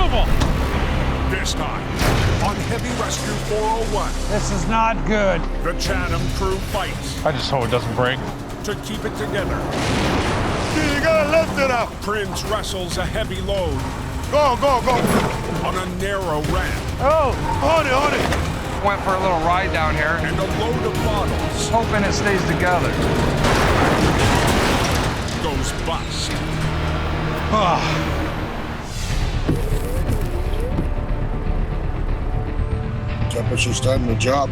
Unbelievable! This time, on Heavy Rescue 401, This is not good. the Chatham crew fights I just hope it doesn't break. to keep it together. You gotta lift it up. Prince wrestles a heavy load Go, go, go. on a narrow ramp, Oh! Hold it, hold it. Went for a little ride down here, and a load of bottles hoping it stays together. goes bust. Temperature's starting the job.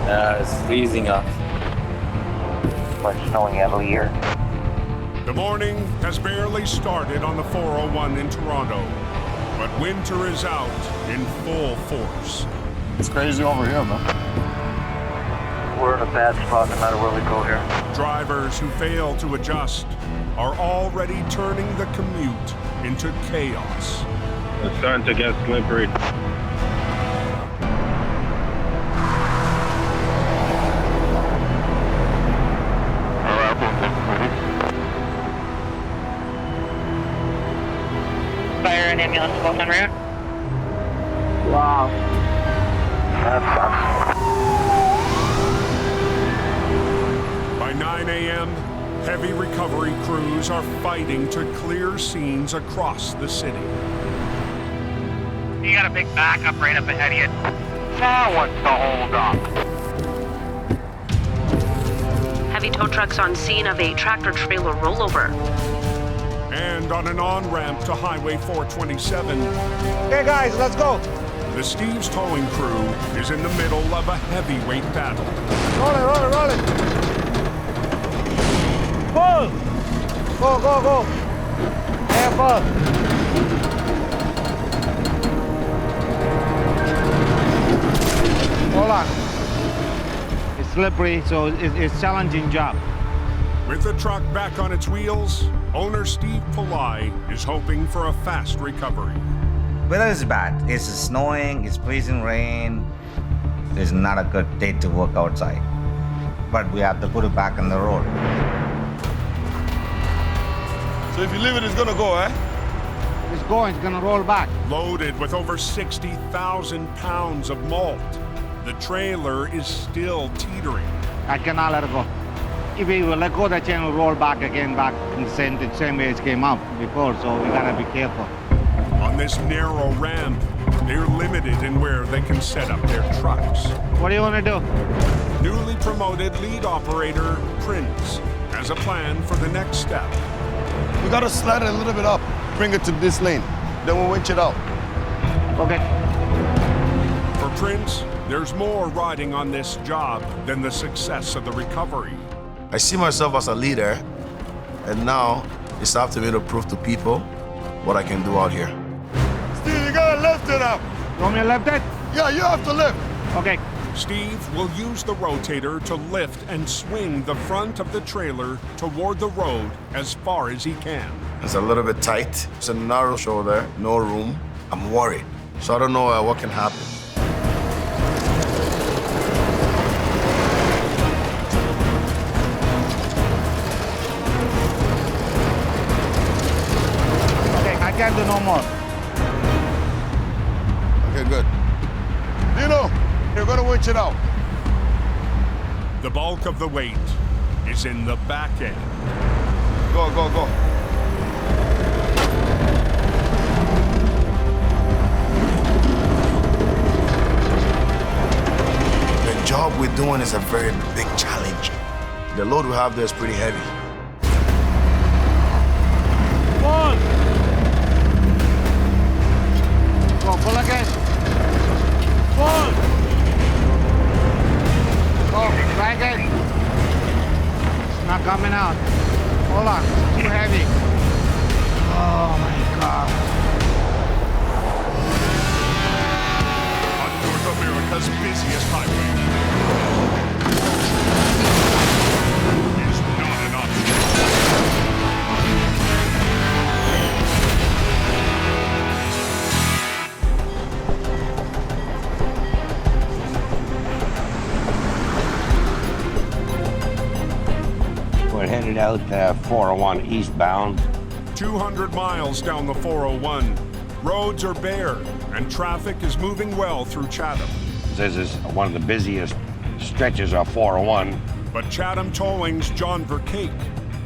It's freezing up. Much snowing heavily here. The morning has barely started on the 401 in Toronto, but winter is out in full force. It's crazy over here, man. We're in a bad spot no matter where we go here. Drivers who fail to adjust are already turning the commute into chaos. It's starting to get slippery. Fire and ambulance both en route. Wow. That sucks. By 9 a.m., heavy recovery crews are fighting to clear scenes across the city. You got a big backup right up ahead of you. Now what's the hold up? Heavy tow trucks on scene of a tractor-trailer rollover. And on an on-ramp to Highway 427, Hey guys, let's go! the Steve's towing crew is in the middle of a heavyweight battle. Roll it, roll it, roll it! Pull! Go, go, go! Careful! Hold on. It's slippery, so it's a challenging job. With the truck back on its wheels, owner Steve Pillai is hoping for a fast recovery. Weather is bad. It's snowing, it's freezing rain. It's not a good day to work outside. But we have to put it back on the road. So if you leave it, it's gonna go, eh? It's going, it's gonna roll back. Loaded with over 60,000 pounds of malt, the trailer is still teetering. I cannot let it go. If we will let go, the chain will roll back again, back in the same way it came out before, so we gotta be careful. On this narrow ramp, they're limited in where they can set up their trucks. What do you wanna do? Newly promoted lead operator, Prince, has a plan for the next step. We gotta slide it a little bit up, bring it to this lane, then we'll winch it out. Okay. For Prince, there's more riding on this job than the success of the recovery. I see myself as a leader, and now it's up to me to prove to people what I can do out here. Steve, you gotta lift it up. You want me to lift it? Yeah, you have to lift. Okay. Steve will use the rotator to lift and swing the front of the trailer toward the road as far as he can. It's a little bit tight. It's a narrow shoulder, no room. I'm worried, so I don't know what can happen. Okay, I can't do no more. Okay, good. You're gonna winch it out. The bulk of the weight is in the back end. Go, go, go. The job we're doing is a very big challenge. The load we have there is pretty heavy. Pull! Go, pull again. Pull! Go, try again. It's not coming out. Hold on, it's too heavy. Oh my God. On North America's busiest highway is not an option. We're headed out 401 eastbound. 200 miles down the 401, Roads are bare, and traffic is moving well through Chatham. This is one of the busiest stretches of 401. But Chatham Towing's John Vercake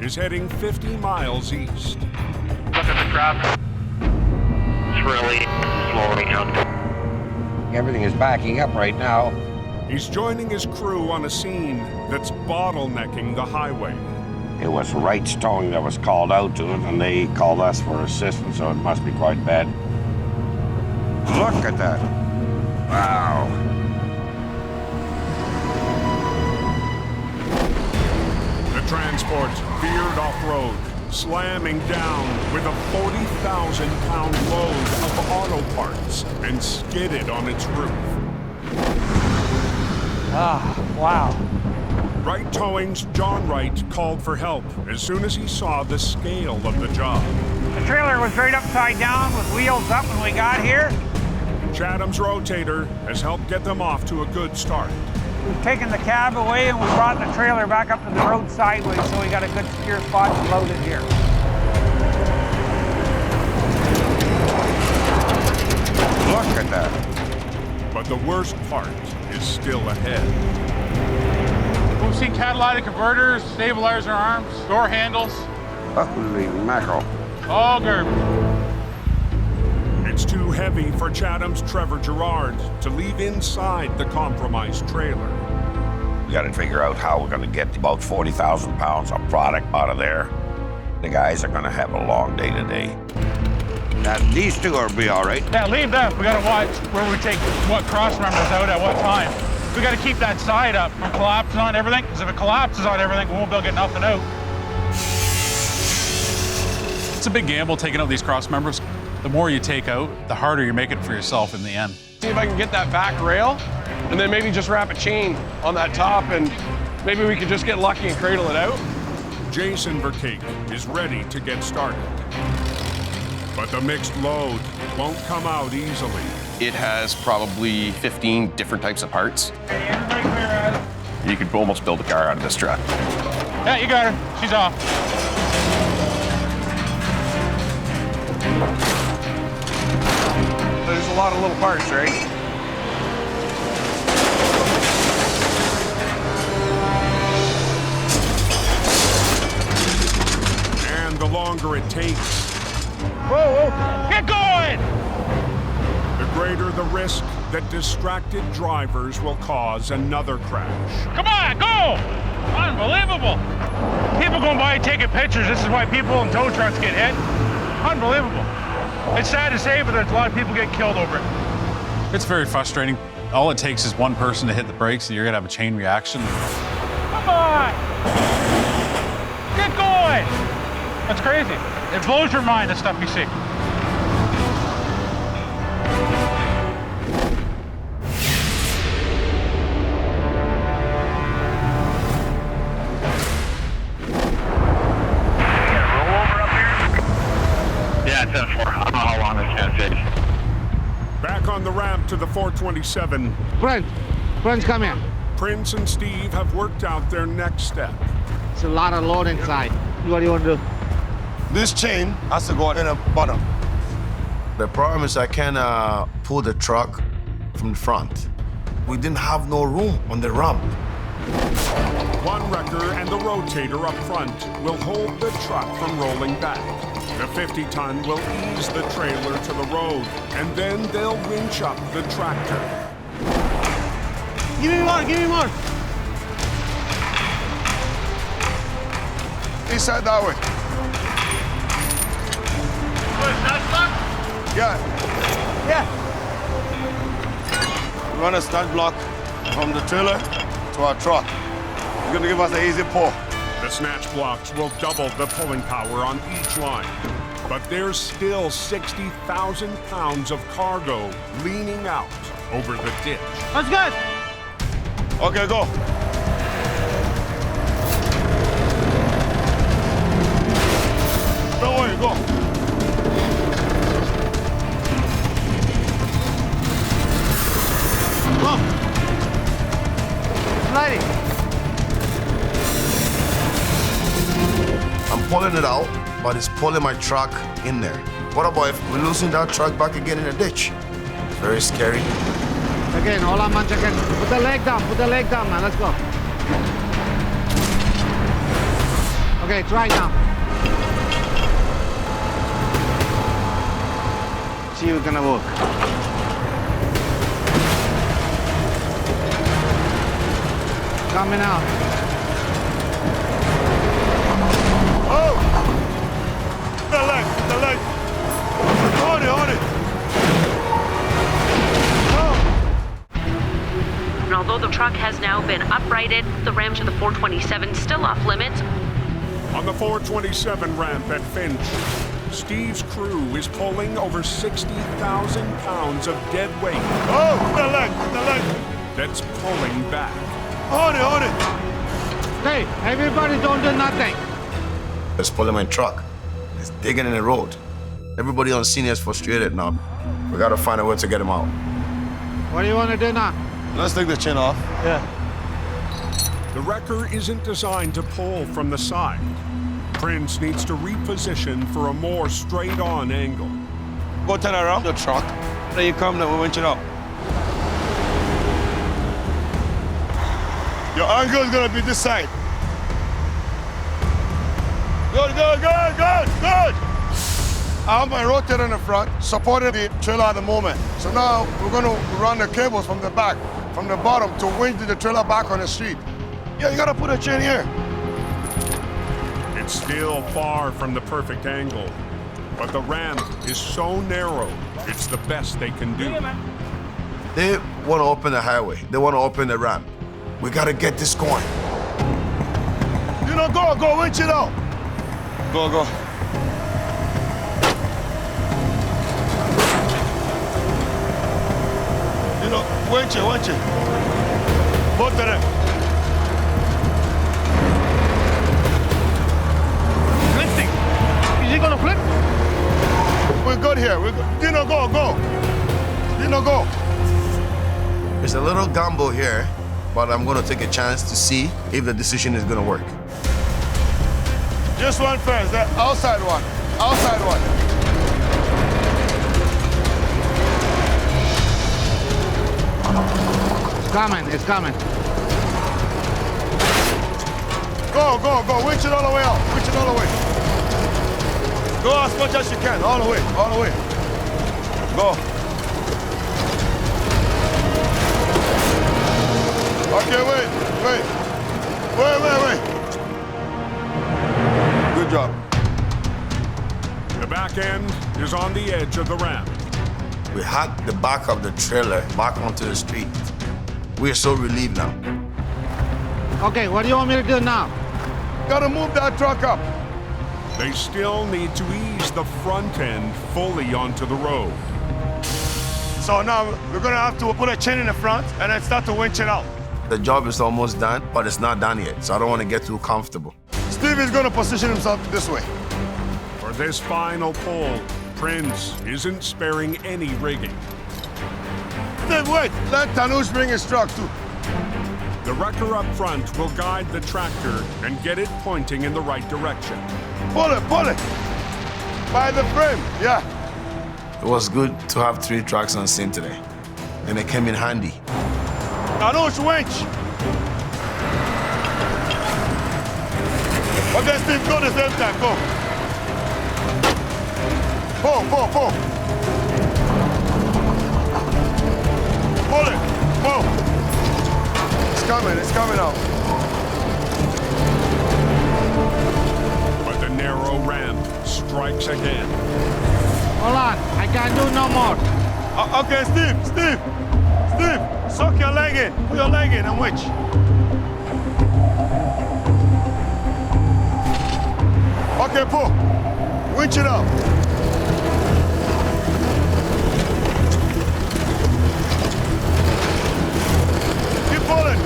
is heading 50 miles east. Look at the traffic. It's really slowing down. Everything is backing up right now. He's joining his crew on a scene that's bottlenecking the highway. It was Wright's Towing that was called out to it, and they called us for assistance, so it must be quite bad. Look at that. Wow. The transport veered off-road, slamming down with a 40,000-pound load of auto parts and skidded on its roof. Wow. Wright Towing's John Wright called for help as soon as he saw the scale of the job. The trailer was right upside down with wheels up when we got here. Chatham's rotator has helped get them off to a good start. We've taken the cab away and we brought the trailer back up to the road sideways so we got a good secure spot to load it here. Look at that. But the worst part is still ahead. We've seen catalytic converters, stabilizer arms, door handles. Holy mackerel. All garbage. It's too heavy for Chatham's Trevor Gerard to leave inside the compromised trailer. We got to figure out how we're going to get about 40,000 pounds of product out of there. The guys are going to have a long day today. Now, these two will be all right. Yeah, leave them. We gotta watch where we take what cross members out at what time. We gotta keep that side up from collapsing on everything, because if it collapses on everything, we won't be able to get nothing out. It's a big gamble taking out these cross members. The more you take out, the harder you make it for yourself in the end. See if I can get that back rail, and then maybe just wrap a chain on that top, and maybe we could just get lucky and cradle it out. Jason Vercake is ready to get started. But the mixed load won't come out easily. It has probably 15 different types of parts. You could almost build a car out of this truck. Yeah, you got her. She's off. There's a lot of little parts, right? And the longer it takes, Whoa, whoa, get going! the greater the risk that distracted drivers will cause another crash. Come on, go! Unbelievable! People going by taking pictures. This is why people in tow trucks get hit. Unbelievable. It's sad to say, but there's a lot of people get killed over it. It's very frustrating. All it takes is one person to hit the brakes and you're gonna have a chain reaction. Come on! Get going! That's crazy. It blows your mind, the stuff you see. Rollover up here? Yeah, it's in 4. I don't know how long this is going to take. Back on the ramp to the 427, Friends, come here. Prince and Steve have worked out their next step. It's a lot of load inside. What do you want to do? This chain has to go in the bottom. The problem is I can't pull the truck from the front. We didn't have no room on the ramp. One wrecker and the rotator up front will hold the truck from rolling back. The 50-ton will ease the trailer to the road, and then they'll winch up the tractor. Give me more, give me more. Inside that way. Yeah. Yeah. We run a start block from the trailer to our truck. It's gonna give us an easy pull. The snatch blocks will double the pulling power on each line. But there's still 60,000 pounds of cargo leaning out over the ditch. That's good. Okay, go. Don't worry, go. Go. Sliding. I'm pulling it out, but it's pulling my truck in there. What about if we're losing that truck back again in the ditch? Very scary. Again, hold on, man, again. Put the leg down, man. Let's go. Okay, try now. See if it's gonna work. Coming out. Oh! The leg. Hold it. And although the truck has now been uprighted, the ramp to the 427 still off limits. On the 427 ramp at Finch, Steve's crew is pulling over 60,000 pounds of dead weight. Oh, the leg. That's pulling back. Hold it. Hey, everybody don't do nothing. It's pulling my truck. It's digging in the road. Everybody on scene is frustrated now. We gotta find a way to get him out. What do you want to do now? Let's take the chin off. Yeah. The wrecker isn't designed to pull from the side. Prince needs to reposition for a more straight-on angle. Go turn around the truck. Then you come, then we winch it up. Your angle is gonna be this side. Good. I have my rotator in the front, supporting the trailer at the moment. So now we're gonna run the cables from the back, from the bottom, to winch the trailer back on the street. Yeah, you gotta put a chain here. It's still far from the perfect angle, but the ramp is so narrow, it's the best they can do. They want to open the highway. They want to open the ramp. We got to get this going. You know, go, winch it out. Go. You know, winch it. Both of them. Lifting. Is he gonna flip? We're good here. Dino, go. There's a little gamble here, but I'm going to take a chance to see if the decision is going to work. Just one first, the outside one. It's coming. Go. Winch it all the way out. Go as much as you can, all the way. Go. Okay, wait. Good job. The back end is on the edge of the ramp. We had the back of the trailer back onto the street. We're so relieved now. Okay, what do you want me to do now? Gotta move that truck up. They still need to ease the front end fully onto the road. So now we're gonna have to put a chain in the front and then start to winch it out. The job is almost done, but it's not done yet, so I don't want to get too comfortable. Steve is gonna position himself this way. For this final pull, Prince isn't sparing any rigging. Steve, wait, let Tanush bring his truck too. The wrecker up front will guide the tractor and get it pointing in the right direction. Pull it. By the frame, yeah. It was good to have 3 trucks on scene today, and it came in handy. Tanush, winch. Okay, Steve, go the same time, go. Pull. Pull it, pull. It's coming out. But the narrow ramp strikes again. Hold on, I can't do no more. Okay, Steve. Suck your leg in. Put your leg in and winch. Okay, pull. Winch it out. Keep pulling.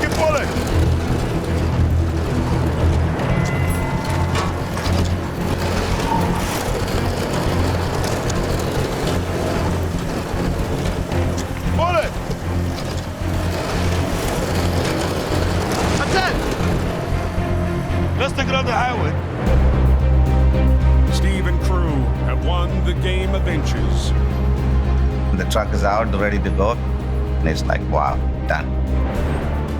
Pull it. That's it. Let's take it on the highway. Steve and crew have the truck is out, ready to go. And it's like, wow, done.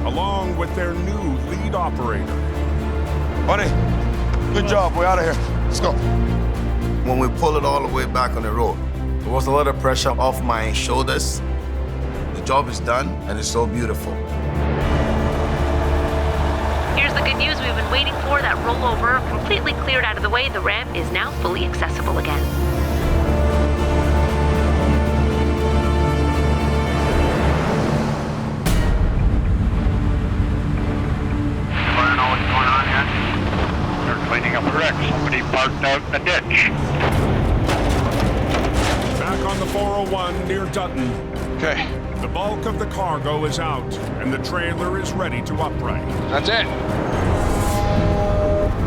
Along with their new lead operator. Buddy, good job. We're out of here. Let's go. When we pull it all the way back on the road, there was a lot of pressure off my shoulders. The job is done, and it's so beautiful. Here's the good news we've been waiting for. That rollover completely cleared out of the way. The ramp is now fully accessible again. I don't know what's going on yet. They're cleaning up the wreck. Somebody parked out in the ditch. Back on the 401 near Dutton. Okay. The bulk of the cargo is out, and the trailer is ready to upright. That's it.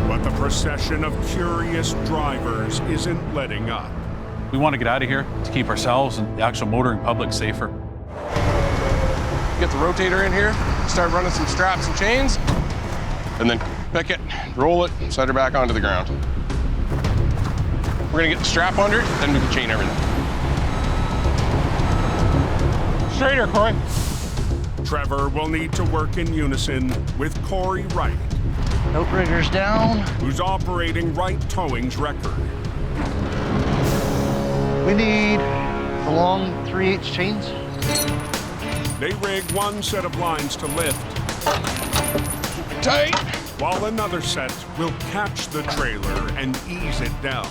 But the procession of curious drivers isn't letting up. We want to get out of here to keep ourselves and the actual motoring public safer. Get the rotator in here, start running some straps and chains, and then pick it, roll it, set her back onto the ground. We're gonna get the strap under it, then we can chain everything. Straighter, Corey. Trevor will need to work in unison with Corey Wright, Outriggers down. who's operating Wright Towing's record. We need the long 3/8 chains. They rig one set of lines to lift, Tight. while another set will catch the trailer and ease it down.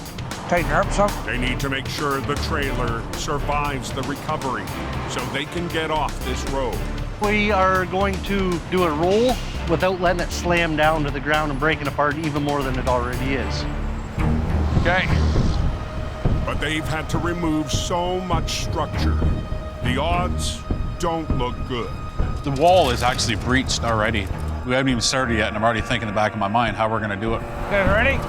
Tighten her up some. They need to make sure the trailer survives the recovery so they can get off this road. We are going to do a roll without letting it slam down to the ground and breaking apart even more than it already is. Okay. But they've had to remove so much structure. The odds don't look good. The wall is actually breached already. We haven't even started yet, and I'm already thinking in the back of my mind how we're going to do it. Okay, ready?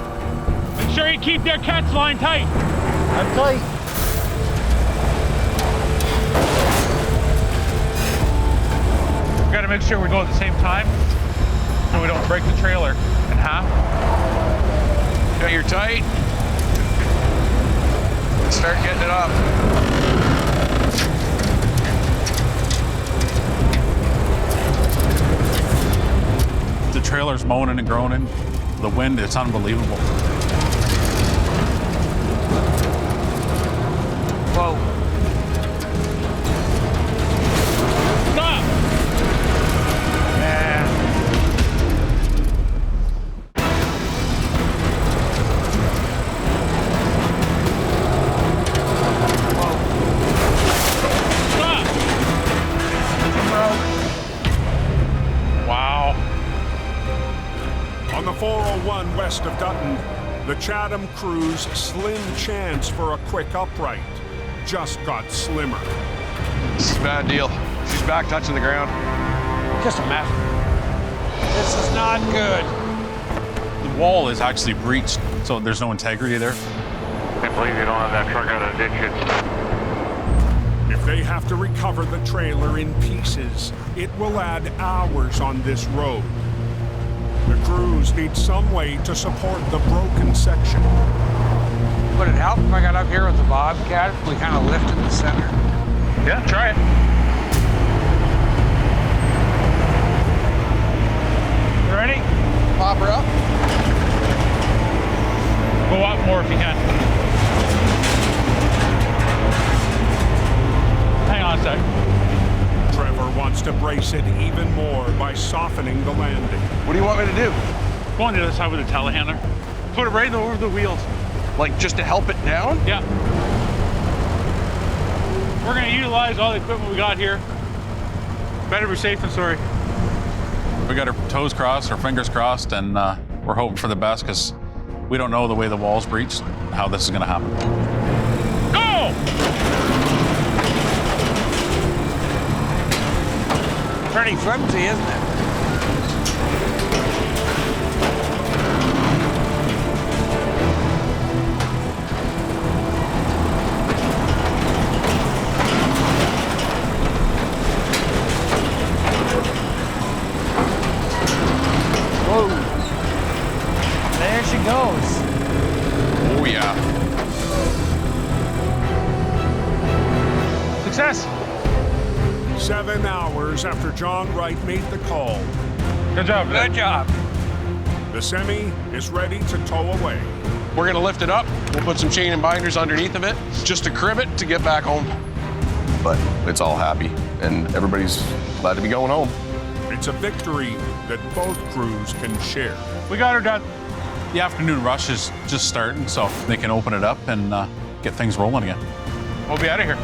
Make sure you keep their catch line tight. I'm tight. We gotta make sure we go at the same time so we don't break the trailer in half. Got your tight. Start getting it up. The trailer's moaning and groaning. The wind, it's unbelievable. Whoa. Stop! Stop! Wow. On the 401 west of Dutton, the Chatham crew's slim chance for a quick upright just got slimmer. This is a bad deal. She's back touching the ground. Just a mess. This is not good. The wall is actually breached, so there's no integrity there. Can't believe you don't have that truck out of the ditch yet. If they have to recover the trailer in pieces, it will add hours on this road. The crews need some way to support the broken section. Would it help if I got up here with the bobcat? We kind of lifted the center. Yeah, try it. You ready? Pop her up. Go up more if you can. Hang on a sec. Trevor wants to brace it even more by softening the landing. What do you want me to do? Go on the other side with the telehandler. Put it right over the wheels. Like just to help it down? Yeah. We're gonna utilize all the equipment we got here. Better be safe than sorry. We got our toes crossed, our fingers crossed, and we're hoping for the best because we don't know the way the wall's breached, how this is going to happen. Go! Pretty flimsy, isn't it? Whoa. There she goes. Oh, yeah. Success. 7 hours after John Wright made the call. Good job. Good job. The semi is ready to tow away. We're gonna lift it up. We'll put some chain and binders underneath of it, just to crib it to get back home. But it's all happy, and everybody's glad to be going home. It's a victory that both crews can share. We got her done. The afternoon rush is just starting, so they can open it up and get things rolling again. We'll be out of here.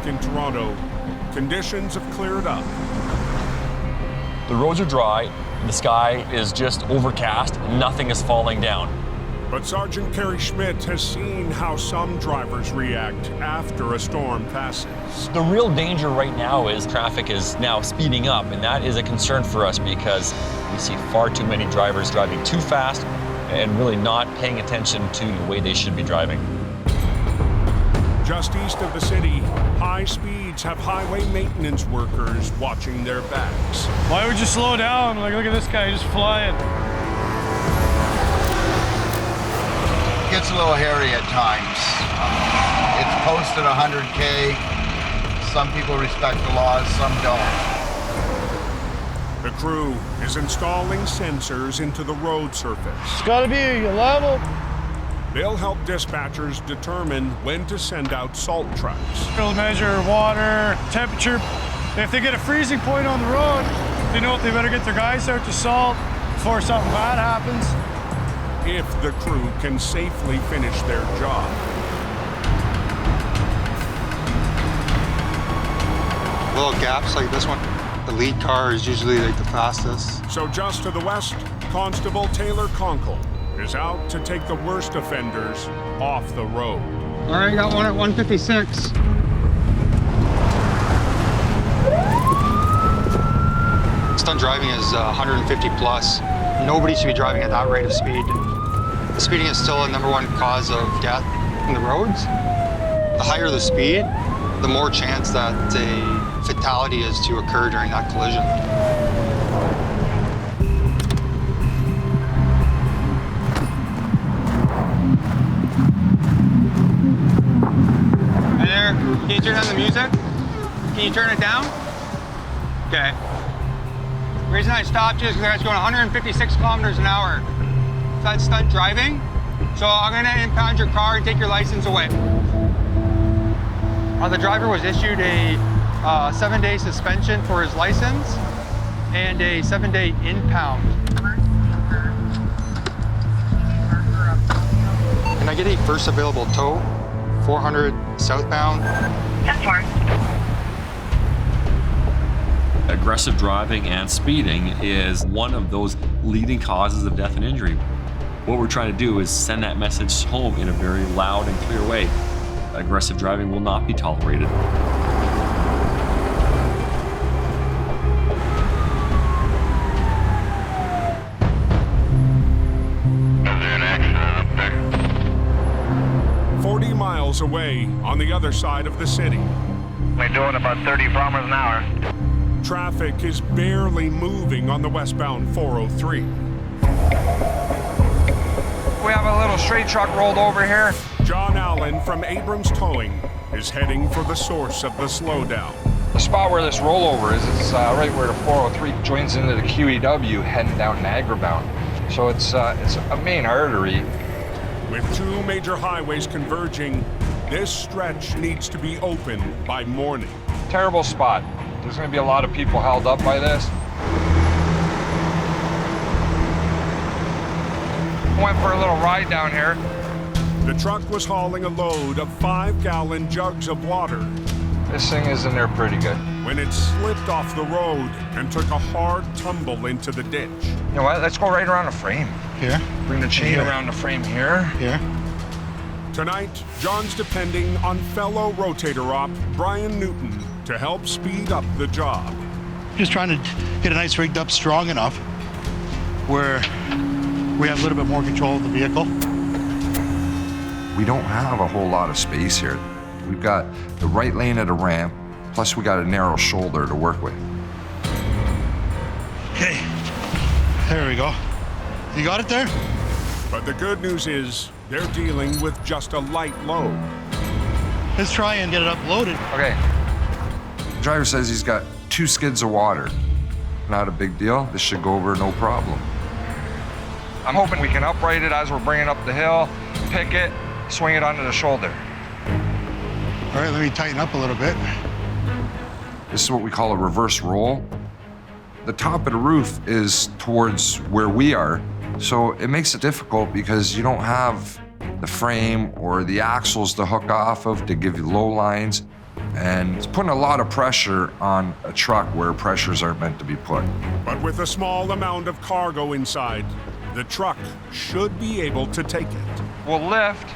In Toronto, conditions have cleared up. The roads are dry, the sky is just overcast, nothing is falling down. But Sergeant Kerry Schmidt has seen how some drivers react after a storm passes. The real danger right now is traffic is now speeding up, and that is a concern for us because we see far too many drivers driving too fast and really not paying attention to the way they should be driving. Just east of the city, high speeds have highway maintenance workers watching their backs. Why would you slow down? Like, look at this guy just flying. Gets a little hairy at times. It's posted 100K. Some people respect the laws, some don't. The crew is installing sensors into the road surface. It's gotta be level. They'll help dispatchers determine when to send out salt trucks. They'll measure water, temperature. If they get a freezing point on the road, they know they better get their guys out to salt before something bad happens. If the crew can safely finish their job. Little gaps like this one, the lead car is usually like the fastest. So just to the west, Constable Taylor Conkle is out to take the worst offenders off the road. All right, got one at 156. Stunt driving is 150 plus. Nobody should be driving at that rate of speed. Speeding is still a #1 cause of death in the roads. The higher the speed, the more chance that a fatality is to occur during that collision. Hey there, can you turn on the music? Can you turn it down? Okay. The reason I stopped you is because I was going 156 kilometers an hour. That's stunt driving. So I'm gonna impound your car and take your license away. The driver was issued a 7-day suspension for his license and a 7-day impound. Can I get a first available tow? 400 southbound. Aggressive driving and speeding is one of those leading causes of death and injury. What we're trying to do is send that message home in a very loud and clear way. Aggressive driving will not be tolerated. Is there an accident up there? 40 miles away on the other side of the city. We're doing about 30 kilometers an hour. Traffic is barely moving on the westbound 403. We have a little straight truck rolled over here. John Allen from Abrams Towing is heading for the source of the slowdown. The spot where this rollover is, it's right where the 403 joins into the QEW heading down Niagara bound. So it's a main artery. With two major highways converging, this stretch needs to be open by morning. Terrible spot. There's going to be a lot of people held up by this. Went for a little ride down here. The truck was hauling a load of 5-gallon jugs of water. This thing is in there pretty good. When it slipped off the road and took a hard tumble into the ditch. You know what? Let's go right around the frame. Here. Bring the chain around the frame here. Here. Tonight, John's depending on fellow rotator op Brian Newton to help speed up the job. Just trying to get a nice rigged up strong enough where we have a little bit more control of the vehicle. We don't have a whole lot of space here. We've got the right lane of the ramp, plus we got a narrow shoulder to work with. Okay, there we go. You got it there? But the good news is they're dealing with just a light load. Let's try and get it uploaded. Okay. The driver says he's got 2 skids of water. Not a big deal. This should go over no problem. I'm hoping we can upright it as we're bringing up the hill, pick it, swing it onto the shoulder. All right, let me tighten up a little bit. This is what we call a reverse roll. The top of the roof is towards where we are, so it makes it difficult because you don't have the frame or the axles to hook off of to give you low lines, and it's putting a lot of pressure on a truck where pressures aren't meant to be put. But with a small amount of cargo inside, the truck should be able to take it. We'll lift,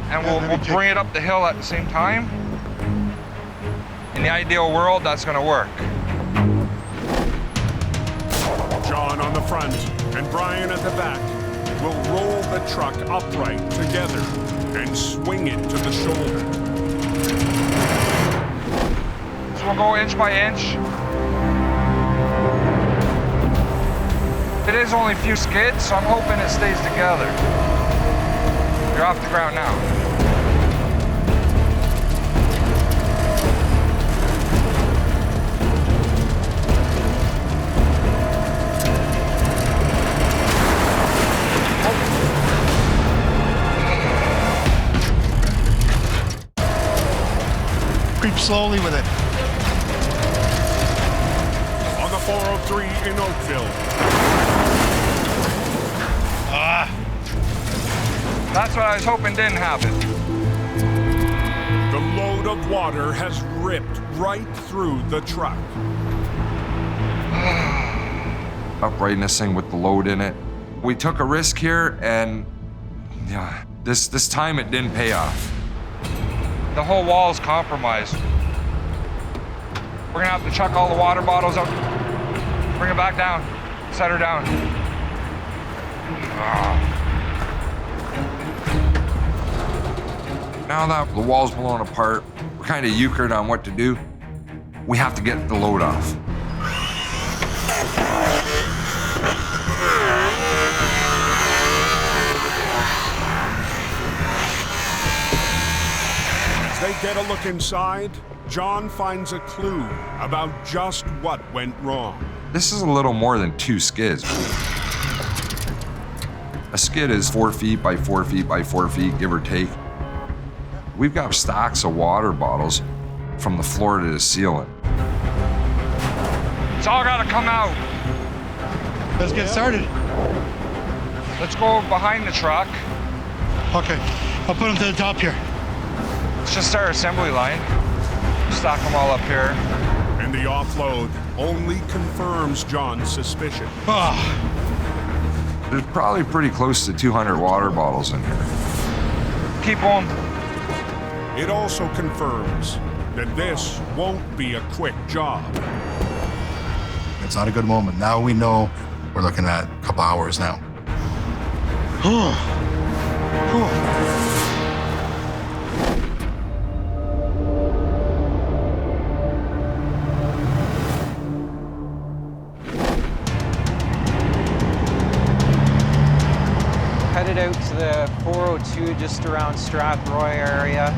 and we'll bring it up the hill at the same time. In the ideal world, that's gonna work. John on the front and Brian at the back will roll the truck upright together and swing it to the shoulder. So we'll go inch by inch. It is only a few skids, so I'm hoping it stays together. You're off the ground now. Creep slowly with it. On the 403 in Oakville. That's what I was hoping didn't happen. The load of water has ripped right through the truck. Uprighting this thing with the load in it. We took a risk here, and yeah, this time it didn't pay off. The whole wall is compromised. We're gonna have to chuck all the water bottles out. Bring it back down. Set her down. Now that the wall's blown apart, we're kind of euchred on what to do. We have to get the load off. As they get a look inside, John finds a clue about just what went wrong. This is a little more than 2 skids. A skid is 4 feet by 4 feet by 4 feet, give or take. We've got stacks of water bottles from the floor to the ceiling. It's all gotta come out. Let's get started. Let's go behind the truck. Okay, I'll put them to the top here. It's just our assembly line. Stack them all up here. And the offload only confirms John's suspicion. There's probably pretty close to 200 water bottles in here. Keep on. It also confirms that this won't be a quick job. It's not a good moment. Now we know we're looking at a couple hours now. Headed out to the 402 just around Strathroy area.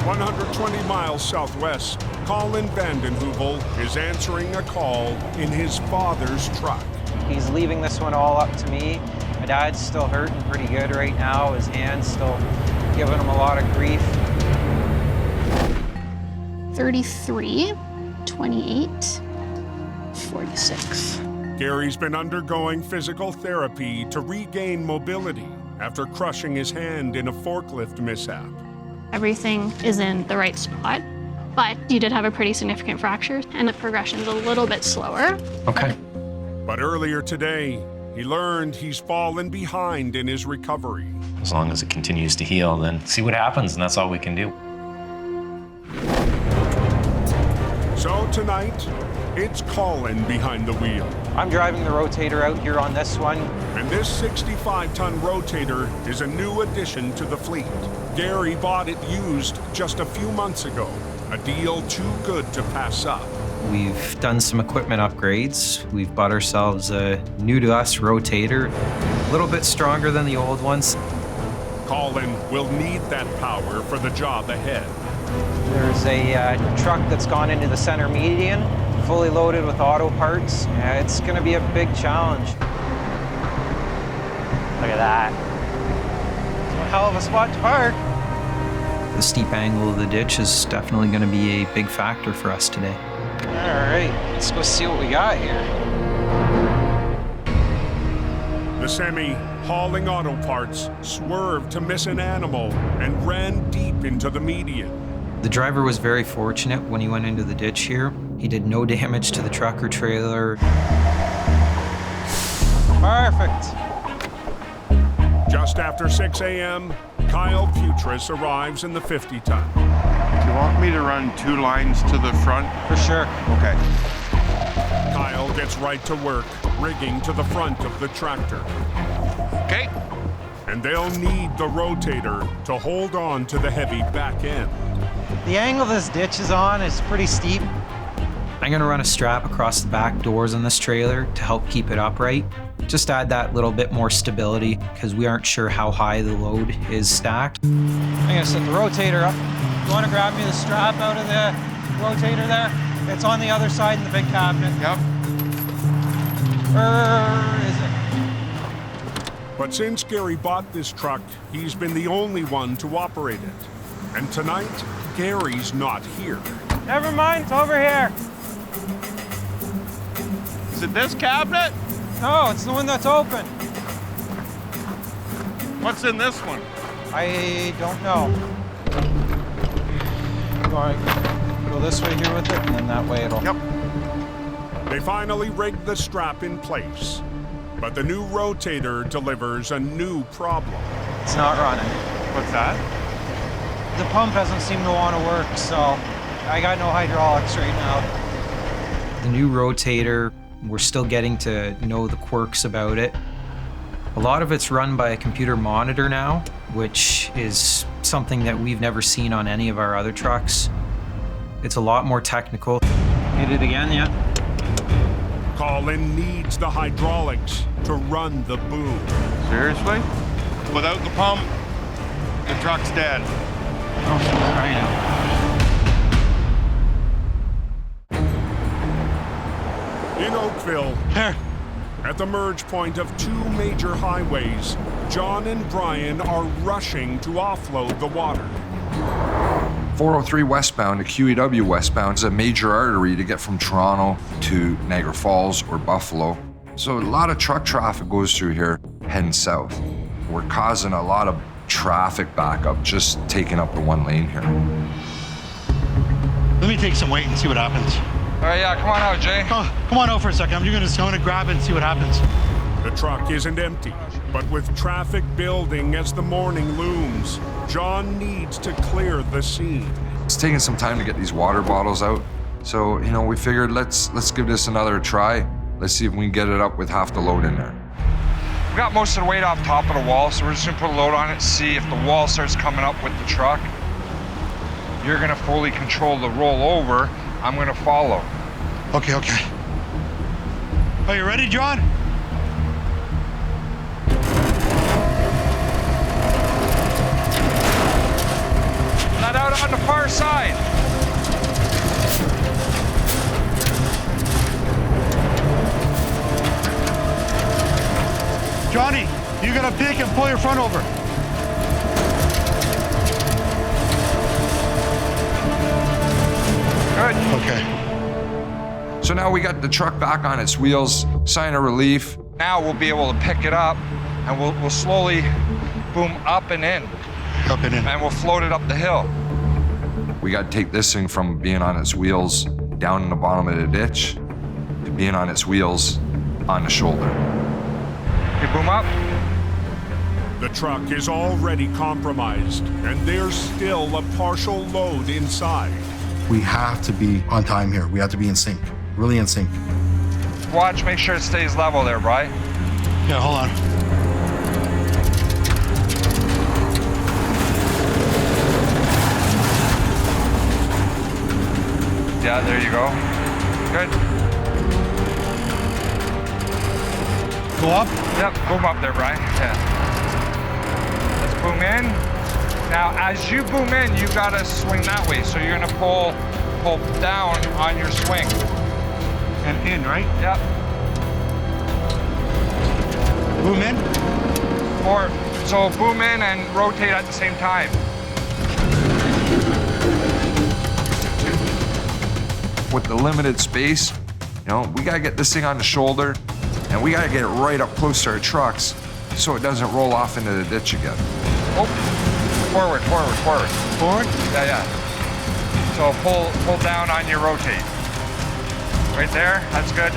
120 miles southwest, Colin Vandenheuvel is answering a call in his father's truck. He's leaving this one all up to me. My dad's still hurting pretty good right now. His hand's still giving him a lot of grief. 33, 28, 46. Gary's been undergoing physical therapy to regain mobility after crushing his hand in a forklift mishap. Everything is in the right spot. but you did have a pretty significant fracture, and the progression is a little bit slower. Okay. But earlier today, he learned he's fallen behind in his recovery. As long as it continues to heal, then see what happens, and that's all we can do. So tonight, it's Colin behind the wheel. I'm driving the rotator out here on this one. And this 65-ton rotator is a new addition to the fleet. Gary bought it used just a few months ago. A deal too good to pass up. We've done some equipment upgrades. We've bought ourselves a new-to-us rotator, a little bit stronger than the old ones. Colin will need that power for the job ahead. There's a truck that's gone into the center median, fully loaded with auto parts. It's going to be a big challenge. Look at that. It's a hell of a spot to park. The steep angle of the ditch is definitely going to be a big factor for us today. All right, let's go see what we got here. The semi, hauling auto parts, swerved to miss an animal and ran deep into the median. The driver was very fortunate when he went into the ditch here. He did no damage to the truck or trailer. Perfect. Just after 6 a.m., Kyle Treacherous arrives in the 50-ton. Do you want me to run 2 lines to the front? For sure. Okay. Kyle gets right to work, rigging to the front of the tractor. Okay. And they'll need the rotator to hold on to the heavy back end. The angle this ditch is on is pretty steep. I'm gonna run a strap across the back doors on this trailer to help keep it upright. Just add that little bit more stability because we aren't sure how high the load is stacked. I'm gonna set the rotator up. You wanna grab me the strap out of the rotator there? It's on the other side in the big cabinet. Yep. Where is it? But since Gary bought this truck, he's been the only one to operate it. And tonight, Gary's not here. Never mind, it's over here. Is it this cabinet? No, it's the one that's open. What's in this one? I don't know. Go this way here with it, and then that way it'll... Yep. They finally rigged the strap in place. But the new rotator delivers a new problem. It's not running. What's that? The pump doesn't seem to want to work, so I got no hydraulics right now. The new rotator, we're still getting to know the quirks about it. A lot of it's run by a computer monitor now, which is something that we've never seen on any of our other trucks. It's a lot more technical. Hit it again, yeah. Colin needs the hydraulics to run the boom. Seriously? Without the pump, the truck's dead. Oh, I know. In Oakville, at the merge point of 2 major highways, John and Brian are rushing to offload the water. 403 westbound to QEW westbound is a major artery to get from Toronto to Niagara Falls or Buffalo. So a lot of truck traffic goes through here heading south. We're causing a lot of traffic backup just taking up the 1 lane here. Let me take some weight and see what happens. All right, yeah, come on out, Jay. Oh, come on out for a second. I'm gonna grab it and see what happens. The truck isn't empty, but with traffic building as the morning looms, John needs to clear the scene. It's taking some time to get these water bottles out. So, we figured let's give this another try. Let's see if we can get it up with half the load in there. We got most of the weight off top of the wall, so we're just gonna put a load on it, see if the wall starts coming up with the truck. You're gonna fully control the rollover. I'm gonna follow. Okay. Are you ready, John? Not out on the far side. Johnny, you gotta pick and pull your front over. Good. Okay. So now we got the truck back on its wheels, sign of relief. Now we'll be able to pick it up and we'll slowly boom up and in. Up and in. And we'll float it up the hill. We got to take this thing from being on its wheels down in the bottom of the ditch to being on its wheels on the shoulder. You boom up. The truck is already compromised, and there's still a partial load inside. We have to be on time here. We have to be in sync, really in sync. Watch, make sure it stays level there, Bri. Yeah, hold on. Yeah, there you go. Good. Go up? Yep, boom up there, Bri. Yeah. Let's boom in. Now, as you boom in, you gotta swing that way. So you're gonna pull down on your swing. And in, right? Yep. Boom in? So boom in and rotate at the same time. With the limited space, we gotta get this thing on the shoulder, and we gotta get it right up close to our trucks so it doesn't roll off into the ditch again. Oh, forward. Forward? Yeah. So pull down on your rotate. Right there, that's good.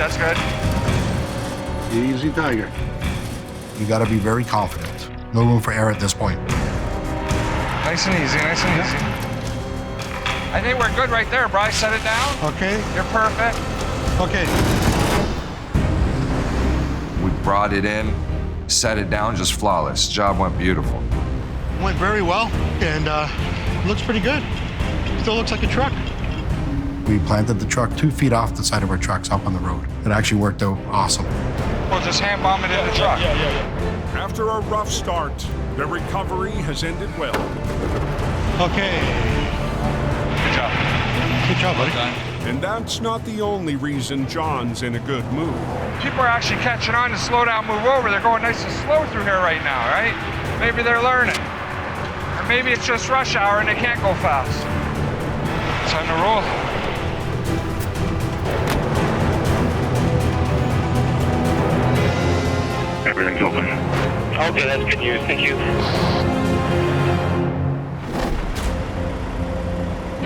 Easy, Tiger. You gotta be very confident. No room for error at this point. Nice and easy. I think we're good right there, Bri. Set it down. Okay. You're perfect. Okay. We brought it in, set it down, just flawless. Job went beautiful. Went very well, and looks pretty good. Still looks like a truck. We planted the truck 2 feet off the side of our trucks up on the road. It actually worked out awesome. We'll just hand bomb it in the truck. Yeah. After a rough start, the recovery has ended well. Okay. Good job, buddy. And that's not the only reason John's in a good mood. People are actually catching on to slow down, move over. They're going nice and slow through here right now, right? Maybe they're learning. Or maybe it's just rush hour and they can't go fast. Time to roll. Everything's open. Okay, that's good news. Thank you.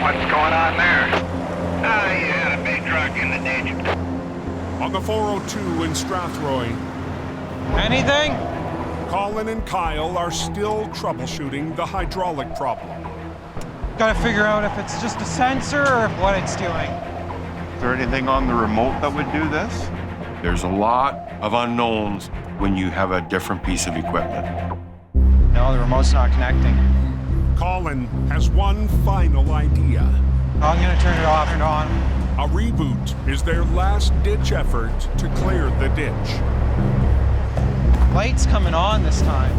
What's going on there? You had a big truck in the ditch. On the 402 in Strathroy, Anything? Colin and Kyle are still troubleshooting the hydraulic problem. Gotta figure out if it's just a sensor or what it's doing. Is there anything on the remote that would do this? There's a lot of unknowns when you have a different piece of equipment. No, the remote's not connecting. Colin has one final idea. I'm gonna turn it off and on. A reboot is their last ditch effort to clear the ditch. Light's coming on this time.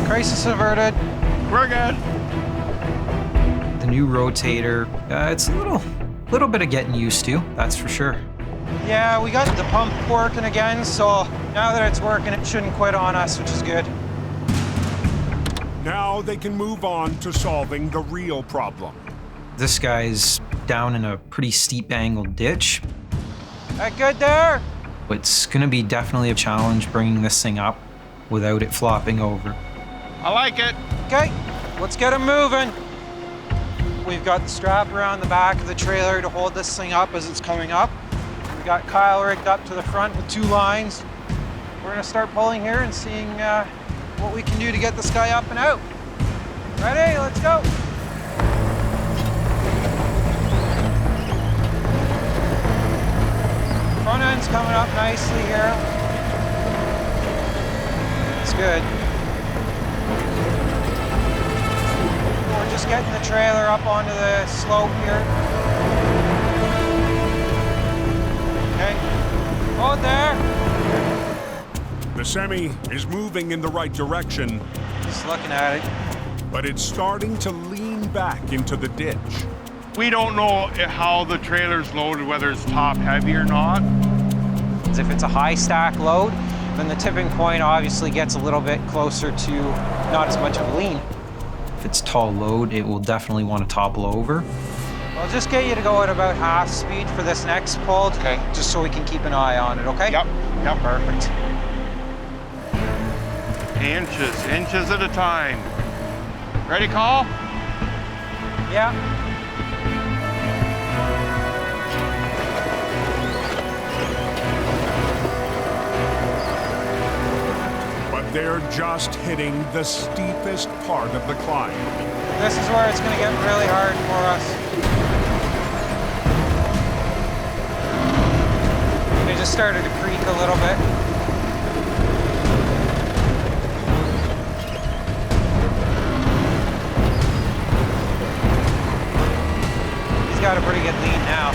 Crisis averted. We're good. The new rotator, it's a little bit of getting used to, that's for sure. Yeah, we got the pump working again, so now that it's working, it shouldn't quit on us, which is good. Now they can move on to solving the real problem. This guy's down in a pretty steep angled ditch. That good there? It's gonna be definitely a challenge bringing this thing up without it flopping over. I like it. Okay, let's get him moving. We've got the strap around the back of the trailer to hold this thing up as it's coming up. We got Kyle rigged up to the front with 2 lines. We're gonna start pulling here and seeing what we can do to get this guy up and out. Ready, let's go. Front end's coming up nicely here. It's good. We're just getting the trailer up onto the slope here. Okay, hold there. The semi is moving in the right direction. Just looking at it. But it's starting to lean back into the ditch. We don't know how the trailer's loaded, whether it's top heavy or not. If it's a high stack load, then the tipping point obviously gets a little bit closer to not as much of a lean. If it's tall load, it will definitely want to topple over. I'll just get you to go at about half speed for this next pull, okay, just so we can keep an eye on it, okay? Yep. Perfect. Inches at a time. Ready, call? Yeah. But they're just hitting the steepest part of the climb. This is where it's going to get really hard for us. They just started to creak a little bit. He's got a pretty good lead now.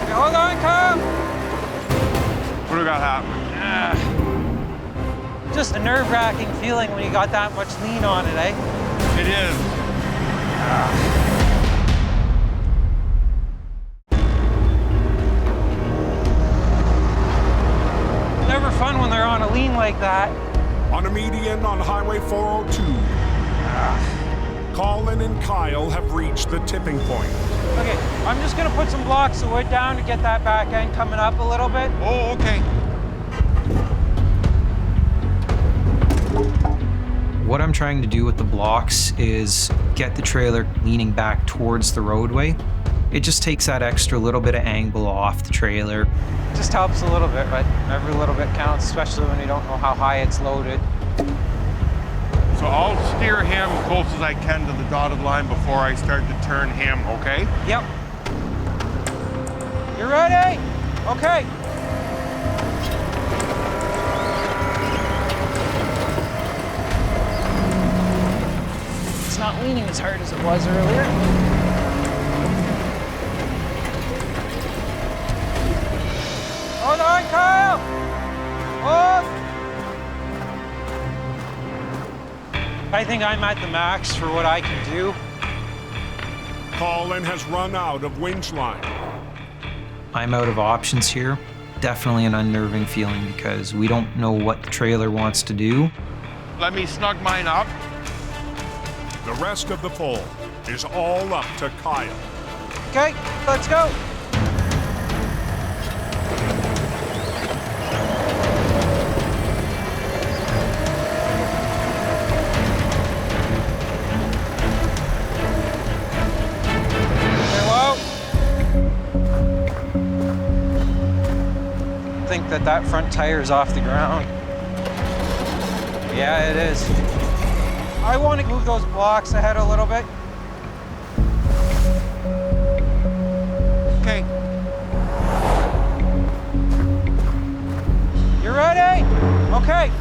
Okay, hold on, Kyle. What do we got happening? Just a nerve-wracking feeling when you got that much lean on it, eh? It is. Never fun when they're on a lean like that. On a median on Highway 402, Colin and Kyle have reached the tipping point. Okay, I'm just gonna put some blocks of wood down to get that back end coming up a little bit. Oh, okay. What I'm trying to do with the blocks is get the trailer leaning back towards the roadway. It just takes that extra little bit of angle off the trailer. It just helps a little bit, but every little bit counts, especially when you don't know how high it's loaded. So I'll steer him close as I can to the dotted line before I start to turn him, okay? Yep. You ready? Okay. It's not leaning as hard as it was earlier. Hold on, Kyle! Off! I think I'm at the max for what I can do. Colin has run out of winch line. I'm out of options here. Definitely an unnerving feeling because we don't know what the trailer wants to do. Let me snug mine up. The rest of the pull is all up to Kyle. Okay, let's go. I think that front tire is off the ground. Yeah, it is. I want to move those blocks ahead a little bit. Okay. You ready? Okay.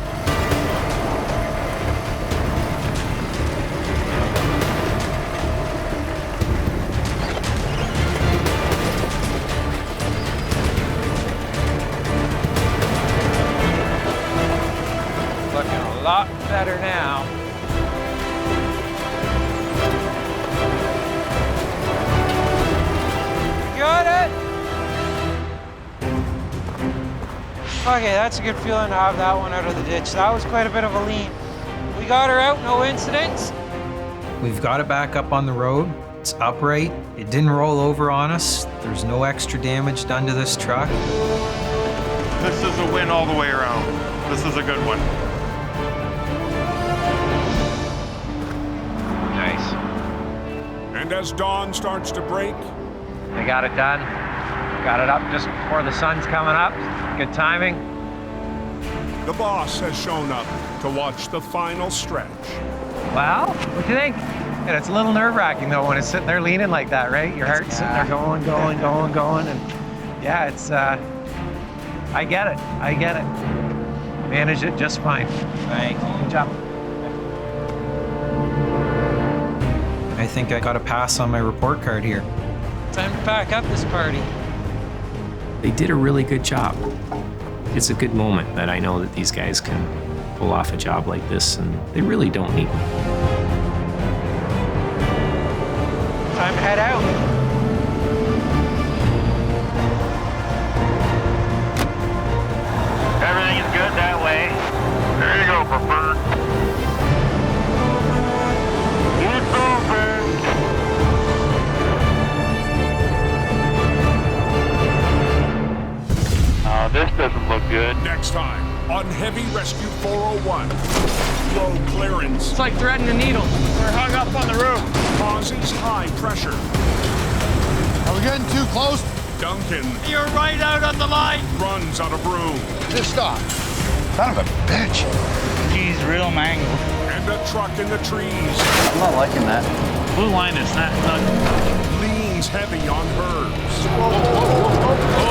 Looking a lot better now. Got it. Okay, that's a good feeling to have that one out of the ditch. That was quite a bit of a lean. We got her out, no incidents. We've got it back up on the road. It's upright. It didn't roll over on us. There's no extra damage done to this truck. This is a win all the way around. This is a good one. Nice. And as dawn starts to break, They got it done. Got it up just before the sun's coming up. Good timing. the boss has shown up to watch the final stretch. Well, what do you think? And it's a little nerve-wracking though when it's sitting there leaning like that, right? Your heart's sitting there going, and yeah, it's I get it. Managed it just fine. Thanks. Good job. I think I got a pass on my report card here. Time to pack up this party. They did a really good job. It's a good moment that I know that these guys can pull off a job like this, and they really don't need me. Time to head out. Everything is good that way. There you go, preferred. It's over. This doesn't look good. Next time On heavy rescue 401. Low clearance. It's like threading a needle. We're hung up on the roof. Causes high pressure. Are we getting too close? Duncan. You're right out on the line. Runs out of room. Just stop. Son of a bitch. He's real mangled. And a truck in the trees. I'm not liking that. Blue line is not. Leans heavy on herbs. Whoa, whoa, whoa, whoa, whoa.